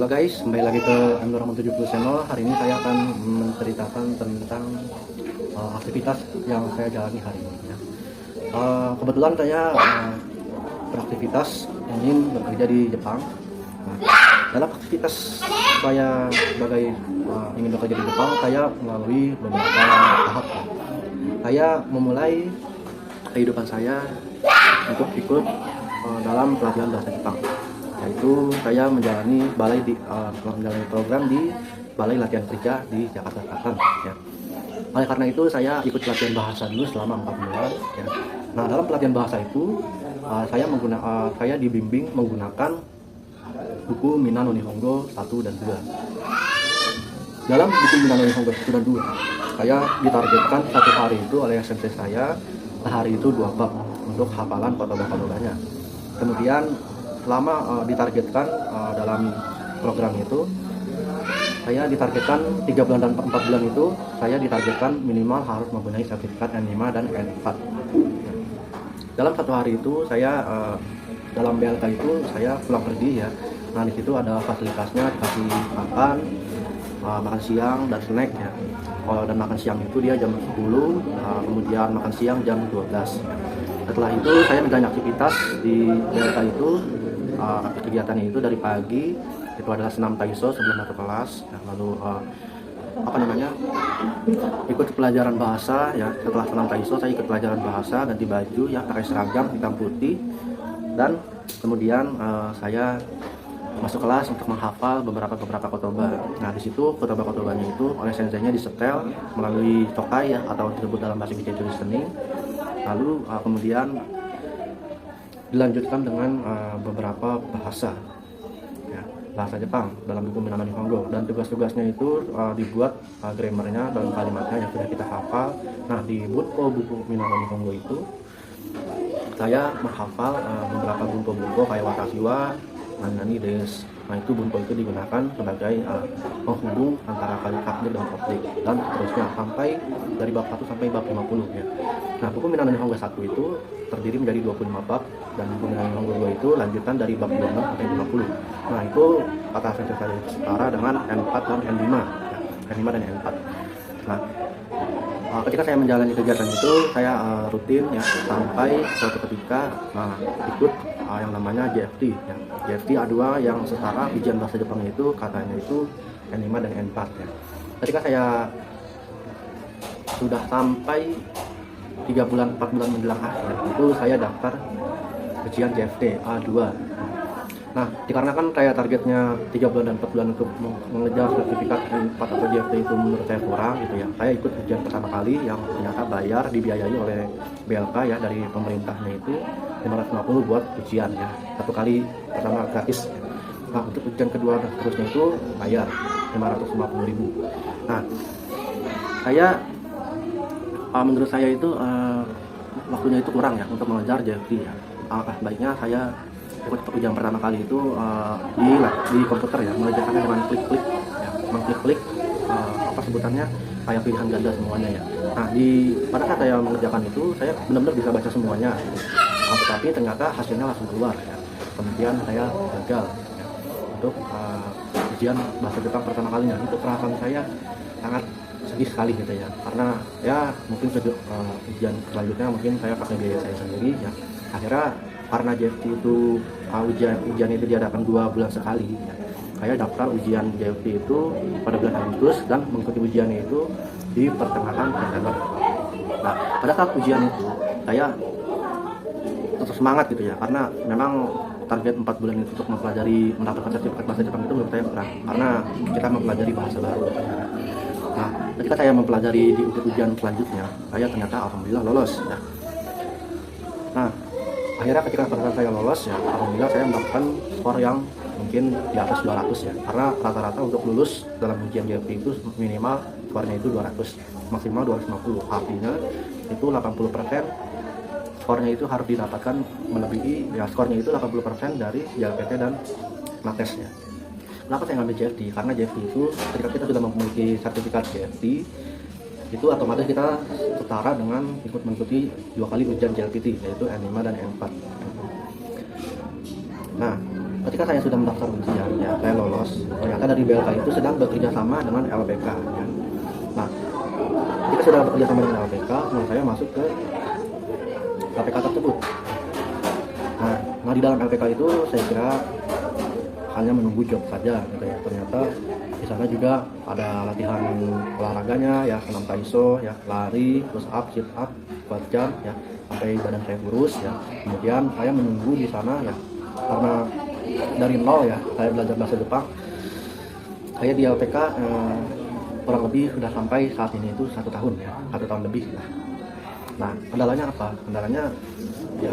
Halo guys, kembali lagi ke M270 Channel. Hari ini saya akan menceritakan tentang aktivitas yang saya jalani hari ini ya. Kebetulan saya beraktivitas ingin bekerja di Jepang. Nah, dalam aktivitas saya sebagai ingin bekerja di Jepang, saya melalui beberapa tahap. Saya memulai kehidupan saya untuk ikut dalam pelatihan bahasa Jepang, yaitu saya menjalani menjalani program di Balai Latihan Kerja di Jakarta Selatan ya. Oleh karena itu saya ikut pelatihan bahasa dulu selama 4 bulan ya. Nah, dalam pelatihan bahasa itu saya dibimbing menggunakan buku Minna no Nihongo 1 dan 2. Dalam buku Minna no Nihongo 1 dan 2, saya ditargetkan satu hari itu oleh sensei saya, sehari itu 2 bab untuk hafalan kotoba-kotobanya. Kemudian selama ditargetkan dalam program itu, saya ditargetkan 3 bulan dan 4 bulan itu, saya ditargetkan minimal harus mempunyai sertifikat N5 dan N4. Dalam satu hari itu saya dalam BLK itu saya pulang pergi ya. Nah, di situ ada fasilitasnya, dikasih makan, makan siang dan snack ya. Kalau dan makan siang itu dia jam 10, kemudian makan siang jam 12. Setelah itu saya menjalani aktivitas di BLK itu. Kegiatannya itu dari pagi itu adalah senam taiso sebelum masuk kelas ya, lalu ikut pelajaran bahasa ya. Setelah senam taiso saya ikut pelajaran bahasa, ganti baju ya, pakai seragam hitam putih, dan kemudian saya masuk kelas untuk menghafal beberapa kotoba. Nah, di situ kotoba-kotobanya itu oleh senseinya disetel melalui tokai ya, atau disebut dalam bahasa Inggris listening. Lalu kemudian dilanjutkan dengan beberapa bahasa ya, bahasa Jepang dalam buku Minna no Nihongo, dan tugas-tugasnya itu dibuat grammarnya dalam kalimatnya yang sudah kita hafal. Nah, di buku Minna no Nihongo itu saya menghafal beberapa bunko kayak watashi wa nani desu. Nah, itu bunko itu digunakan sebagai penghubung antara kalimat subjek dan objek, dan seterusnya sampai dari bab 1 sampai bab 50 ya. Nah, buku Minna no Nihongo 1 itu terdiri menjadi 25 bab, dan buku Minna no Nihongo 2 itu lanjutan dari bab 26 sampai 50. Nah, itu kata sensei saya setara dengan N4 dan N5 ya, N5 dan N4. Nah, ketika saya menjalani kegiatan itu, saya rutin ya sampai suatu ketika ikut yang namanya JFT ya. JFT A2 yang setara ujian bahasa Jepang itu katanya itu N5 dan N4 ya. Ketika saya sudah sampai 3 bulan 4 bulan menjelang akhir itu, saya daftar ujian JFT A2. Nah, dikarenakan saya targetnya 3 bulan dan 4 bulan untuk mengejar sertifikat N4 atau JFT itu menurut saya kurang gitu ya. Saya ikut ujian pertama kali yang ternyata bayar, dibiayai oleh BLK ya, dari pemerintahnya itu 550 buat ujian ya. Satu kali pertama gratis. Nah, untuk ujian kedua dan seterusnya itu bayar 550.000. Nah, menurut saya itu waktunya itu kurang ya untuk mengejar JFT ya. Alangkah baiknya saya ikut ujian pertama kali itu di komputer ya, mengerjakannya dengan klik-klik ya, mengklik-klik sebutannya kayak pilihan ganda semuanya ya. Nah, pada saat saya mengerjakan itu, saya benar-benar bisa baca semuanya gitu. Tetapi ternyata hasilnya langsung keluar ya. Kemudian saya gagal ya, untuk ujian bahasa Jepang pertama kalinya. Itu perasaan saya sangat sedih sekali gitu ya, karena ya mungkin ujian selanjutnya mungkin saya pakai biaya saya sendiri ya. Akhirnya karena JFT itu ujian itu diadakan 2 bulan sekali ya, saya daftar ujian JFT itu pada bulan Agustus dan mengikuti ujiannya itu di pertengahan September. Nah, pada saat ujian itu saya tetap semangat gitu ya, karena memang target 4 bulan itu untuk mendapatkan sertifikat bahasa Jepang itu menurut saya kurang, karena kita mempelajari bahasa baru. Nah, ketika saya mempelajari di ujian selanjutnya, saya ternyata alhamdulillah lolos ya. Nah, akhirnya ketika pada saat saya lolos ya, alhamdulillah saya mendapatkan skor yang mungkin di atas 200 ya, karena rata-rata untuk lulus dalam ujian JFT itu minimal skornya itu 200, maksimal 250. Artinya itu 80% skornya itu harus didapatkan melebihi ya, skornya itu 80% dari JLPT dan MATES ya. Kenapa saya ngambil JFT? Karena JFT itu ketika kita sudah memiliki sertifikat JFT itu otomatis kita setara dengan mengikuti 2 kali ujian JLPT, yaitu N5 dan N4. Nah, ketika saya sudah mendaftar ujian ya, saya lolos, ternyata dari BLK itu sedang bekerja sama dengan LPK ya. Nah, ketika sudah bekerja sama dengan LPK, saya masuk ke LPK tersebut. Nah, di dalam LPK itu saya kira hanya menunggu job saja gitu ya. Ternyata di sana juga ada latihan olahraganya ya, senam taiso ya, lari, push up, sit up, squat jump ya, sampai badan saya kurus ya. Kemudian saya menunggu di sana ya, karena dari nol ya saya belajar bahasa Jepang. Saya di LPK kurang lebih sudah sampai saat ini itu 1 tahun ya, 1 tahun lebih lah. Nah, kendalanya apa? Kendalanya ya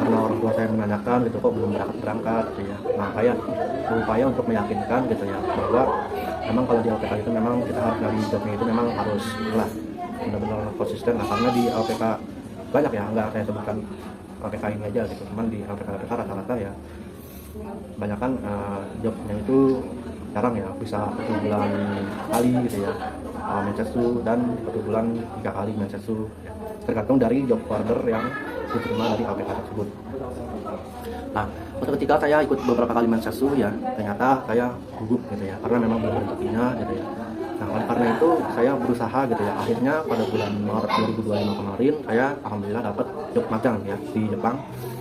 karena orang tua saya menanyakan gitu, kok belum berangkat gitu ya. Nah, saya berupaya untuk meyakinkan gitu ya, bahwa memang kalau di LPK itu memang kita harus dari jobnya itu memang harus lah benar-benar konsisten lah, karena di LPK banyak ya, enggak saya sebutkan LPK ini aja gitu, cuman di LPK rata-rata ya kebanyakan jobnya itu jarang ya, bisa 1 bulan kali gitu ya mensetsu, dan 1 bulan 3 kali mensetsu ya, tergantung dari job order yang diterima dari LPK tersebut. Nah, waktu ketika saya ikut beberapa kali mensetsu ya, ternyata saya gugup gitu ya, karena memang belum rezekinya gitu ya. Nah, oleh karena itu saya berusaha gitu ya, akhirnya pada bulan Maret 2025 kemarin saya alhamdulillah dapat job magang ya di Jepang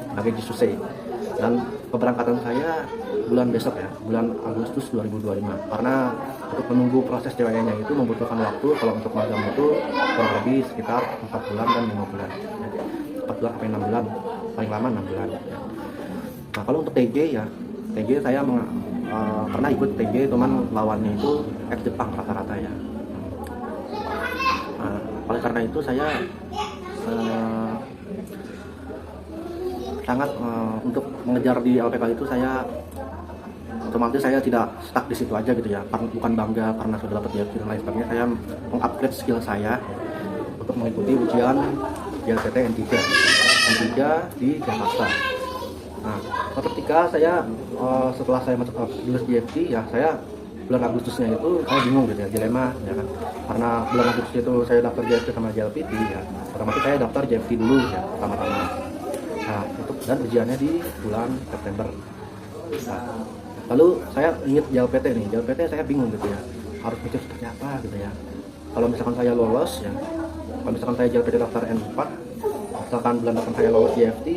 sebagai Jisuse. Dan keberangkatan saya bulan besok ya, bulan Agustus 2025, karena untuk menunggu proses CWE-nya itu membutuhkan waktu. Kalau untuk magang itu kurang lebih sekitar 4 bulan dan 5 bulan ya. 4 bulan sampai 6 bulan, paling lama 6 bulan ya. Nah, kalau untuk TJ ya, TJ saya pernah ikut TJ, cuman lawannya itu ex Jepang rata-rata ya. Nah, oleh karena itu saya sangat untuk mengejar di LPK itu, saya otomatis saya tidak stuck di situ aja gitu ya, bukan bangga karena sudah dapat JLPT dan lain sebagainya. Saya mengupgrade skill saya untuk mengikuti ujian JLPT N3 di Jakarta. Nah, ketika saya setelah saya masuk lulus JLPT ya, saya bulan Agustusnya itu saya bingung gitu ya, dilema ya kan, karena bulan Agustus itu saya daftar JLPT sama JLPT ya, otomatis saya daftar JLPT dulu ya pertama-tama. Nah, dan ujiannya di bulan September. Nah, lalu saya ingat JLPT nih, JLPT saya bingung gitu ya, harus mikir seperti apa gitu ya. Kalau misalkan saya lolos ya, kalau misalkan saya JLPT daftar N4, misalkan bulan depan saya lolos JFT,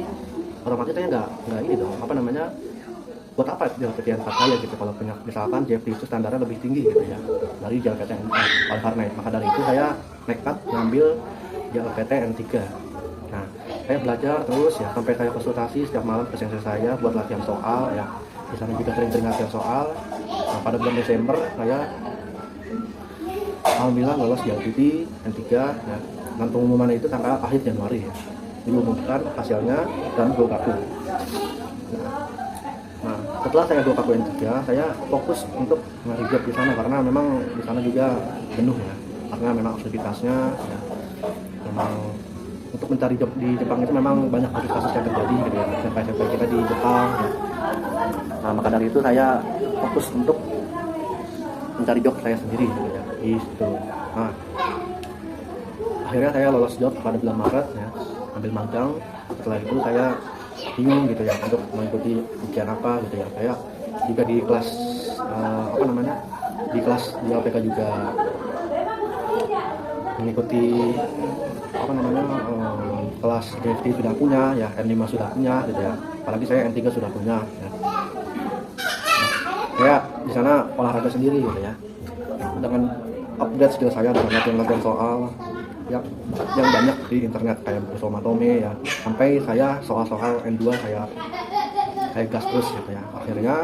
otomatis saya nggak ini dong, apa namanya, buat apa JLPT N4 saya gitu, kalau punya misalkan JFT itu standarnya lebih tinggi gitu ya dari JLPT N4. Oleh karena maka dari itu saya nekat ngambil JLPT N3. Nah, saya belajar terus ya, sampai saya konsultasi setiap malam ke sensei saya buat latihan soal ya. Di sana juga sering-sering latihan soal. Nah, pada bulan Desember saya alhamdulillah lolos JLPT N3 ya. Dan pengumuman itu tanggal akhir Januari ya. Diumumkan hasilnya dan Gokaku. Nah, setelah saya Gokaku N3, saya fokus untuk nyari job di sana, karena memang di sana juga jenuh ya. Karena memang aktivitasnya ya, memang untuk mencari job di Jepang itu memang banyak kasus-kasus yang terjadi gitu ya, sampai kita di Jepang ya. Nah, maka dari itu saya fokus untuk mencari job saya sendiri gitu ya, gitu. Nah, akhirnya saya lolos job pada bulan Maret ya, ambil magang. Setelah itu saya bingung gitu ya untuk mengikuti ujian apa gitu ya. Saya juga di kelas di kelas di LPK juga mengikuti kelas JFT sudah punya ya, N5 sudah punya gitu ya, apalagi saya N3 sudah punya ya. Saya di sana olahraga sendiri gitu ya, dengan update skill saya dengan latihan soal yang banyak di internet kayak buku Somatome ya, sampai saya soal-soal N2 saya gas terus gitu ya. Akhirnya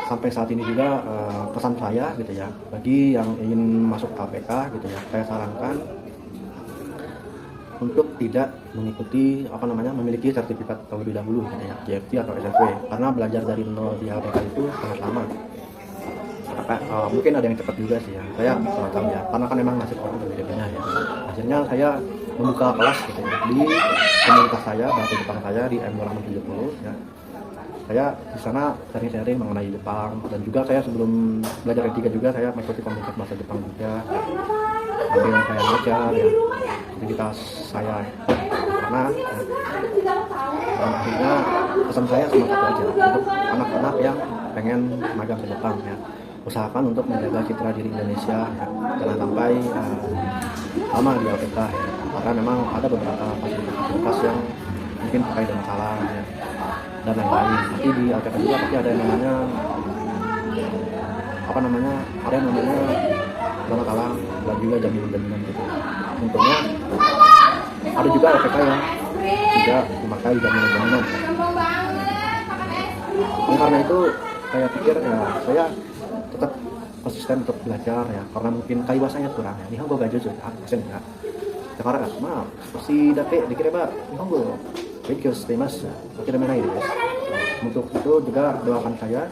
sampai saat ini juga pesan saya gitu ya, bagi yang ingin masuk KPK gitu ya, saya sarankan untuk tidak mengikuti memiliki sertifikat terlebih dahulu gitu ya, JFT atau SFW, karena belajar dari nol di LPK itu sangat lama. Mungkin ada yang cepat juga sih ya, saya kurang tahu ya, karena kan memang masih orang berbeda-beda ya. Akhirnya saya membuka kelas gitu ya, di komunitas saya, bahasa Jepang saya di M270 ya. Saya di sana sharing-sharing mengenai Jepang, dan juga saya sebelum belajar D3 juga saya mengikuti komunitas bahasa Jepang juga. Sambil saya belajar ya, aktivitas saya sana ya. Dan akhirnya pesan saya cuma satu aja untuk anak-anak yang pengen magang ke Jepang ya, usahakan untuk menjaga citra diri Indonesia ya, jangan sampai lama di LPK ya, karena memang ada beberapa fasilitas yang mungkin terkait dengan masalah ya, dan lain-lain. Nanti di LPK juga pasti ada yang namanya ada yang namanya masalah dan juga jaminan gitu. Untungnya ada juga LPK yang tidak memakai jaminan. Karena itu saya pikir ya saya tetap konsisten untuk belajar ya, karena mungkin kaiwa saya kurang ya. Nihongo ga jojo asen ya. Sekarang maaf, masih dake dikireba Nihongo benkyo shitemasu. Akidamenai desu. Untuk itu juga doakan saya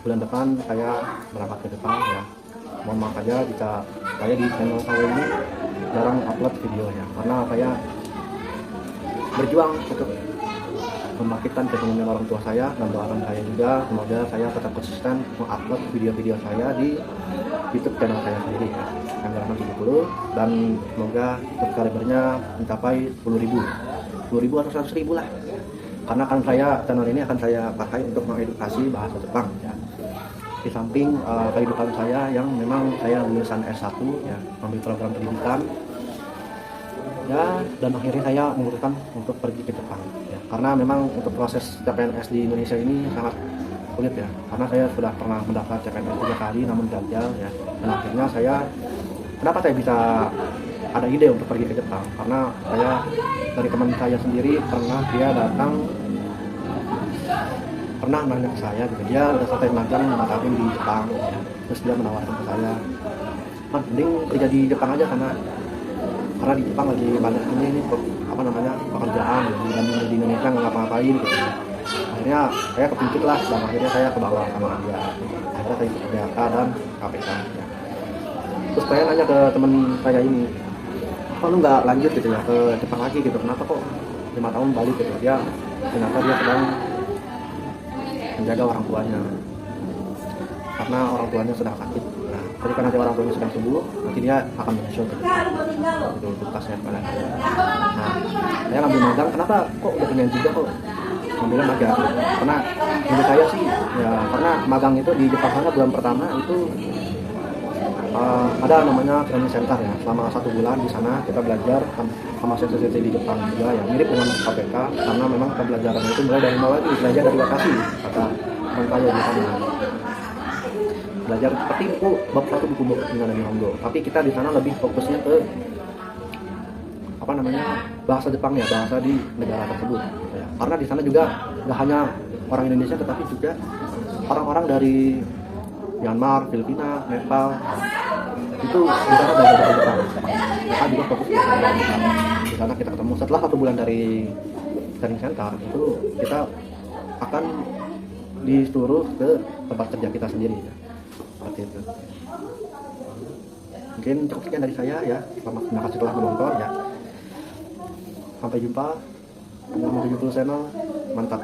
bulan depan saya berangkat ke Jepang ya. Mohon maaf aja jika saya di channel saya ini jarang upload video ya, karena saya berjuang untuk membangkitkan perekonomian orang tua saya, dan doakan saya juga semoga saya tetap konsisten mengupload video-video saya di YouTube channel saya sendiri ya, yang gerakan 70, dan semoga subscribernya mencapai 10.000 atau 100.000 lah, karena kan channel ini akan saya pakai untuk mengedukasi bahasa Jepang ya. Di samping kehidupan saya yang memang saya lulusan S1 ya, ambil program pendidikan ya, dan akhirnya saya memutuskan untuk pergi ke Jepang ya, karena memang untuk proses CPNS di Indonesia ini sangat sulit ya, karena saya sudah pernah mendaftar CPNS 3 kali namun gagal ya, dan akhirnya kenapa saya bisa ada ide untuk pergi ke Jepang, karena saya dari teman saya sendiri pernah nanya ke saya gitu, dia udah selesai magang 5 tahun di Jepang ya. Terus dia menawarkan ke saya, mending kerja di Jepang aja, karena di Jepang lagi banyak ini pekerjaan ya, dibanding di Indonesia nggak ngapa-ngapain gitu. Akhirnya saya kepincut lah, dan akhirnya saya ke bawah sama dia. Akhirnya saya ikut PDK dan KPK ya. Terus saya nanya ke teman saya ini, kok lu nggak lanjut gitu ya ke Jepang lagi gitu, kenapa kok 5 tahun balik gitu. Ternyata dia sedang menjaga orang tuanya, karena orang tuanya sedang sakit. Nah, ketika nanti orang tuanya sedang sembuh, nanti dia akan menyusul gitu tugasnya kepala. Nah, saya ngambil magang, kenapa kok udah punya juga kok ngambilnya magang? Karena menurut saya sih ya, karena magang itu di Jepang sana bulan pertama itu ada namanya training center ya, selama 1 bulan di sana kita belajar sama sensei di Jepang juga ya, mirip dengan KPK, karena memang pembelajaran itu mulai dari nol lagi, belajar dari lokasi, kata teman saya di sana. Belajar seperti bab 1 buku dengan Nihongo, tapi kita di sana lebih fokusnya ke bahasa Jepang ya, bahasa di negara tersebut gitu ya. Karena di sana juga nggak hanya orang Indonesia, tetapi juga orang-orang dari Myanmar, Filipina, Nepal itu di sana belajar bahasa Jepang. Mereka juga fokus belajar Jepang. Di sana kita ketemu setelah 1 bulan dari training center, itu kita akan disuruh ke tempat kerja kita sendiri ya. Seperti itu. Mungkin cukup sekian dari saya ya. Terima kasih telah menonton ya. Sampai jumpa. Nomor 70 channel. Mantap.